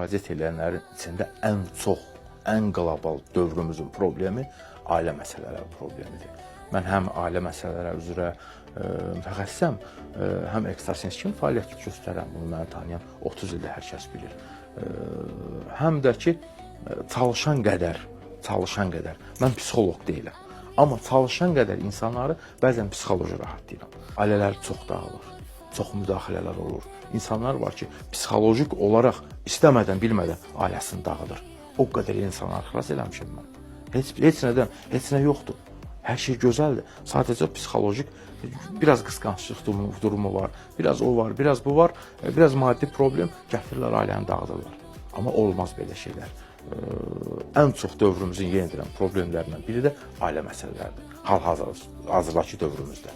müraciət edənlərin içində ən çox, ən qlobal dövrümüzün problemi ailə məsələləri problemidir. Mən həm ailə məsələləri üzrə mütəxəssisəm, həm ekstrasens kimi fəaliyyət göstərəm. Bunu məni tanıyan 30 ildir hər kəs bilir. Həm də ki, çalışan qədər, mən psixoloq deyiləm. Amma çalışan qədər insanları bəzən psixoloji rahatlayıram. Ailələr çox dağılır, çox müdaxilələr olur. İnsanlar var ki, psixolojik olaraq istəmədən, bilmədən ailəsini dağılır. O qədər insanları xilas eləmişim mən. Heç nədən, heç nə yoxdur. Hər şey gözəldir. Sadəcə psixolojik, biraz qısqanclıq durumu var, biraz o var, biraz bu var, biraz maddi problem gətirirlər, ailəni dağıdırlar. Amma olmaz belə şeylər. Ən çox dövrümüzün yenə deyirəm problemlərindən biri də ailə məsələləridir. Hal-hazırdakı dövrümüzdə.